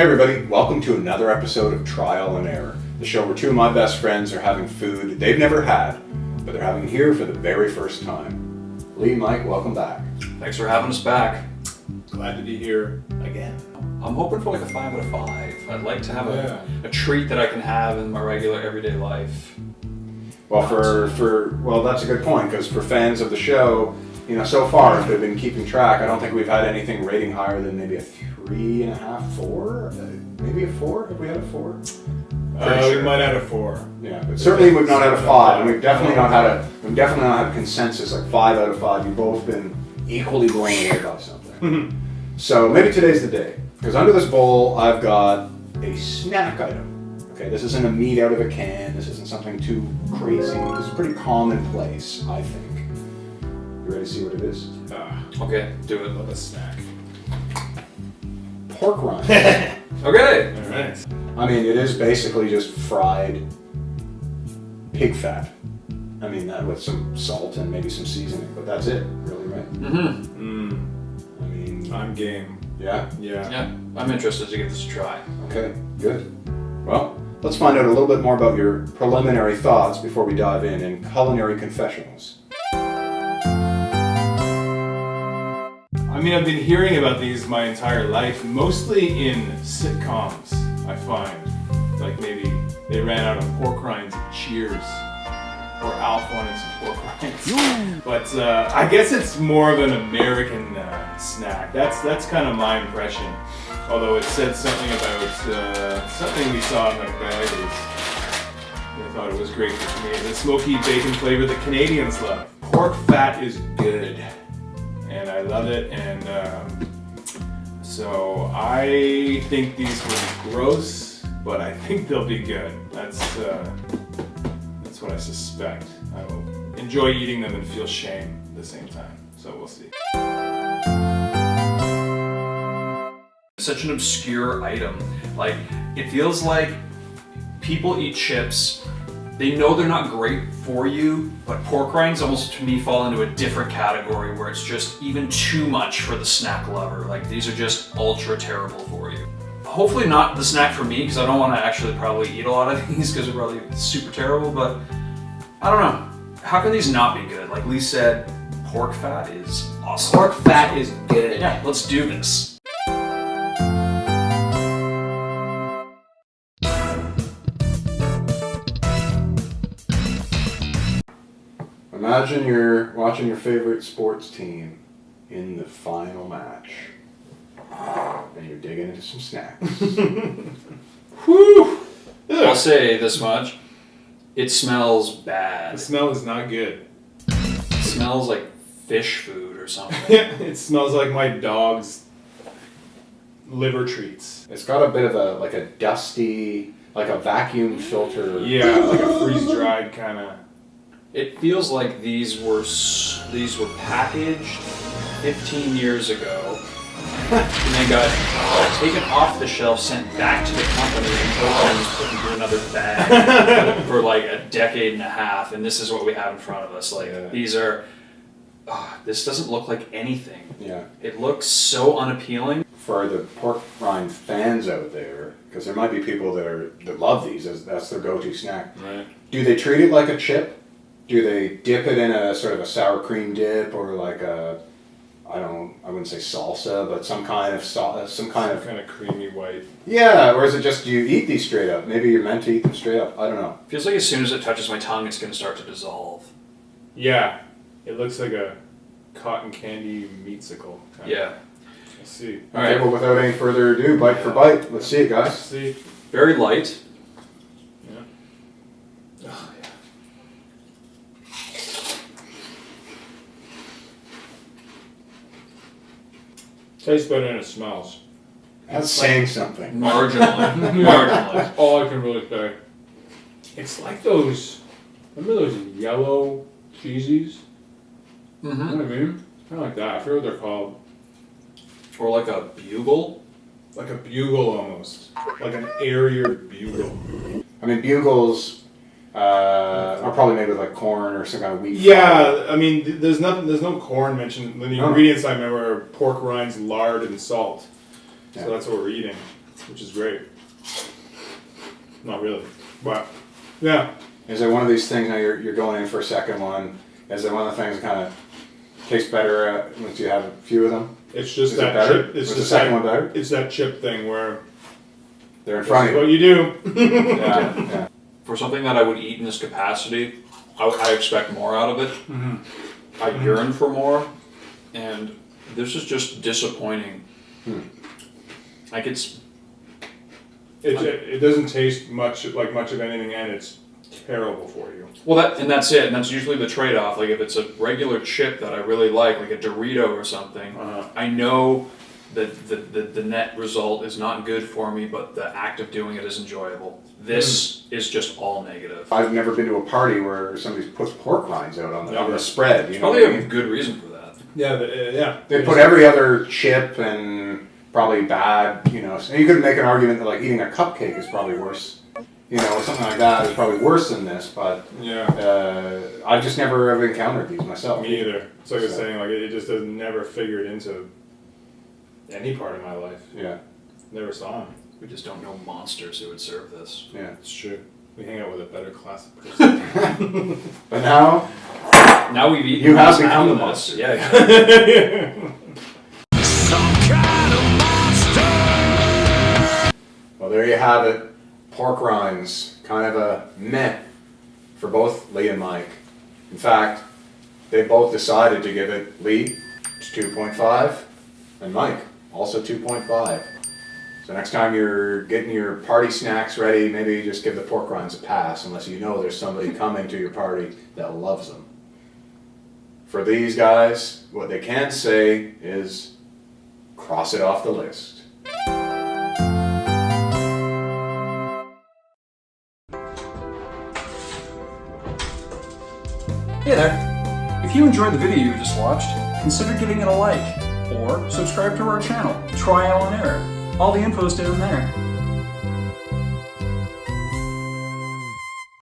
Hey everybody, welcome to another episode of Trial and Error, the show where two of my best friends are having food they've never had, but they're having here for the very first time. Lee, Mike, welcome back. Thanks for having us back. Glad to be here again. I'm hoping for like a 5 out of 5. I'd like to have a treat that I can have in my regular everyday life. Well, well, that's a good point, because for fans of the show, you know, so far, if they've been keeping track, I don't think we've had anything rating higher than maybe a 3.5, 4? Maybe a 4? Have we had a 4? We might have a 4. Yeah, but certainly we've not had a 5, and we've definitely not had a consensus like 5 out of 5. You've both been equally blown away by something. So maybe today's the day, because under this bowl I've got a snack item. Okay, this isn't a meat out of a can. This isn't something too crazy. This is pretty commonplace, I think. You ready to see what it is? Okay, do it. Love a snack. Pork rinds. Okay. Alright. I mean, it is basically just fried pig fat. I mean, that with some salt and maybe some seasoning, but that's it, really, right? Mm-hmm. I mean, I'm game. yeah? Yeah, I'm interested to give this a try. Okay, good. Well, let's find out a little bit more about your preliminary thoughts before we dive in Culinary Confessionals. I mean, I've been hearing about these my entire life, mostly in sitcoms, I find. Like maybe they ran out of pork rinds in Cheers, or Alf wanted some pork rinds. But I guess it's more of an American snack. That's kind of my impression. Although it said something about something we saw in the bag. I thought it was great for me. The smoky bacon flavor that Canadians love. Pork fat is good. And I love it, and so I think these will be gross, but I think they'll be good. That's what I suspect. I will enjoy eating them and feel shame at the same time, so we'll see. Such an obscure item. Like, it feels like people eat chips. They know they're not great for you, but pork rinds almost to me fall into a different category where it's just even too much for the snack lover. Like, these are just ultra terrible for you. Hopefully not the snack for me, because I don't want to actually probably eat a lot of these because they're probably super terrible, but I don't know. How can these not be good? Like Lee said, pork fat is awesome. Pork fat is good. Yeah, let's do this. Imagine you're watching your favorite sports team in the final match, and you're digging into some snacks. Whew! I'll say this much. It smells bad. The smell is not good. It smells like fish food or something. It smells like my dog's liver treats. It's got a bit of a dusty, like a vacuum filter. Yeah, like a freeze-dried kind of. It feels like these were packaged 15 years ago, and then got taken off the shelf, sent back to the company, and put into another bag for like a decade and a half. And this is what we have in front of us. Like these are. This doesn't look like anything. Yeah. It looks so unappealing. For the pork rind fans out there, because there might be people that love these, that's their go-to snack. Right. Do they treat it like a chip? Do they dip it in a sort of a sour cream dip, or like a, I wouldn't say salsa, but some kind of creamy white. Yeah, or is it just, do you eat these straight up? Maybe you're meant to eat them straight up. I don't know. Feels like as soon as it touches my tongue, it's going to start to dissolve. Yeah, it looks like a cotton candy meatsicle. Yeah. Let's see. All right. Well, without any further ado, bite for bite. Let's see it, guys. Let's see. Very light. Yeah. Oh, yeah. Tastes better than it smells. That's saying something. Marginally. Marginally. That's all I can really say. It's like those, remember those yellow cheesies? You know what I mean? Kind of like that. I forget what they're called. Or like a bugle. Like a bugle almost. Like an airier bugle. I mean, bugles are probably made with like corn or some kind of wheat. Yeah, I mean, there's no corn mentioned. The ingredients I remember are pork rinds, lard, and salt. So that's what we're eating. which is great. Not really, but yeah. Is it one of these things now you're going in for a second one? Is it one of the things that kind of tastes better once you have a few of them? It's just Is it that better? chip. It's Was just the second that, one better? It's that chip thing where They're in this front is of what you. you do. Yeah, yeah. For something that I would eat in this capacity, I expect more out of it. I yearn for more, and this is just disappointing. Like It doesn't taste much of anything, and it's terrible for you. Well, that's it, and that's usually the trade-off. Like if it's a regular chip that I really like a Dorito or something, I know that the net result is not good for me, but the act of doing it is enjoyable. This is just all negative. I've never been to a party where somebody puts pork rinds out on the spread. You know Probably what I a mean? good reason for that. Yeah, yeah. They put every other chip and probably bad, you know. So you could make an argument that like eating a cupcake is probably worse. You know, something like that is probably worse than this, but Yeah. I've just never ever encountered these myself. Me either. It's like I was saying, like it just has never figured into any part of my life. Yeah, Never saw him. We just don't know monsters who would serve this. yeah. It's true. We hang out with a better class of person. But now, Now we've eaten. You have this become out the of monster. this. Yeah. well, there you have it. Pork rinds, kind of a meh for both Lee and Mike. In fact, they both decided to give it Lee, it's 2.5, and Mike, also 2.5. So next time you're getting your party snacks ready, maybe just give the pork rinds a pass, unless you know there's somebody coming to your party that loves them. For these guys, what they can say is, cross it off the list. Hey there! If you enjoyed the video you just watched, consider giving it a like, or subscribe to our channel, Trial and Error. All the info's down there.